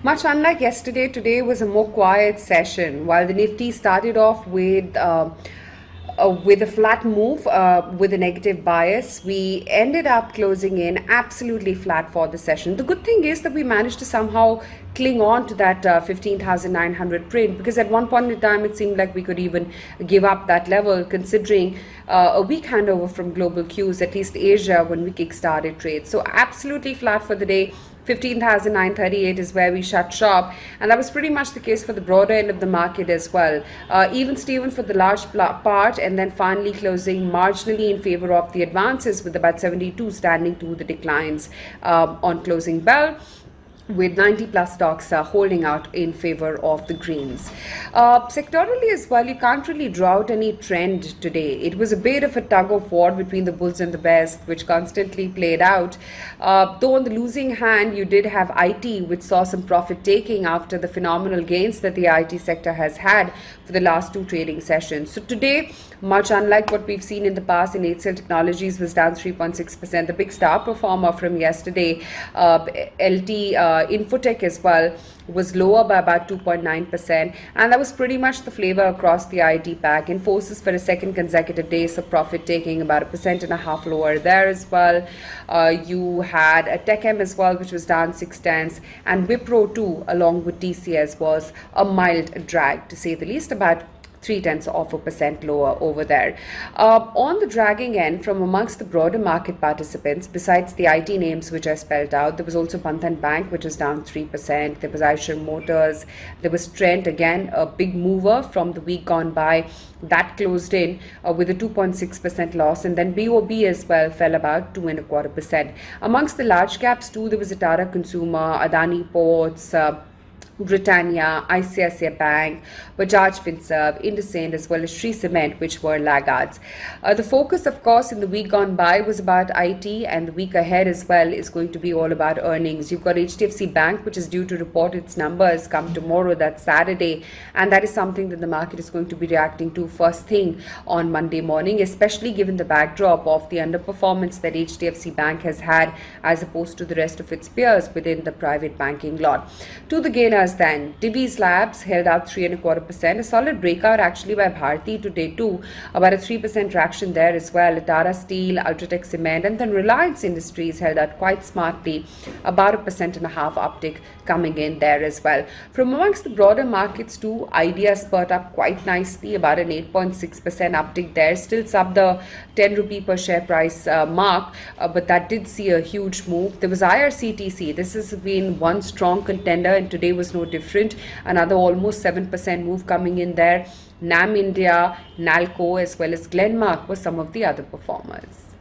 Much unlike yesterday, today was a more quiet session. While the Nifty started off with a flat move with a negative bias, we ended up closing in absolutely flat for the session. The good thing is that we managed to somehow cling on to that 15,900 print, because at one point in time it seemed like we could even give up that level, considering a weak handover from global cues, at least Asia, when we kick-started trades. So absolutely flat for the day. 15,938 is where we shut shop, and that was pretty much the case for the broader end of the market as well. Even Steven for the large part, and then finally closing marginally in favor of the advances, with about 72 standing to the declines on closing bell, with 90 plus stocks holding out in favor of the greens. Sectorally as well, you can't really draw out any trend today. It was a bit of a tug of war between the bulls and the bears, which constantly played out. Though on the losing hand, you did have IT, which saw some profit taking after the phenomenal gains that the IT sector has had for the last two trading sessions. So today, much unlike what we've seen in the past, in HCL Technologies was down 3.6%. The big star performer from yesterday, Infotech as well, was lower by about 2.9%, and that was pretty much the flavor across the IT pack. Infosys for a second consecutive day, so profit taking about 1.5% lower there as well. You had a TechM as well, which was down 0.6, and Wipro too, along with TCS, was a mild drag, to say the least, about 0.3% lower over there. On the dragging end, from amongst the broader market participants, besides the IT names which I spelled out, there was also Bandhan Bank, which was down 3%. There was Eicher Motors. There was Trent, again a big mover from the week gone by, that closed in with a 2.6% loss, and then BOB as well fell about 2.25%. Amongst the large caps too, there was a Tata Consumer, Adani Ports, Britannia, ICICI Bank, Bajaj Finserv, Indices, as well as Shree Cement, which were laggards. The focus, of course, in the week gone by was about IT, and the week ahead as well is going to be all about earnings. You've got HDFC Bank, which is due to report its numbers come tomorrow, that's Saturday, and that is something that the market is going to be reacting to first thing on Monday morning, especially given the backdrop of the underperformance that HDFC Bank has had as opposed to the rest of its peers within the private banking lot. To the gainers then, Divis Labs held out 3.25%, a solid breakout actually by Bharti today too, about a 3% traction there as well. Tata Steel, UltraTech Cement, and then Reliance Industries held out quite smartly, about 1.5% uptick coming in there as well. From amongst the broader markets too, Idea spurt up quite nicely, about an 8.6% uptick there, still sub the 10 rupee per share price mark, but that did see a huge move. There was IRCTC. This has been one strong contender, and today was no different. Another almost 7% move coming in there. NAM India, NALCO, as well as Glenmark were some of the other performers.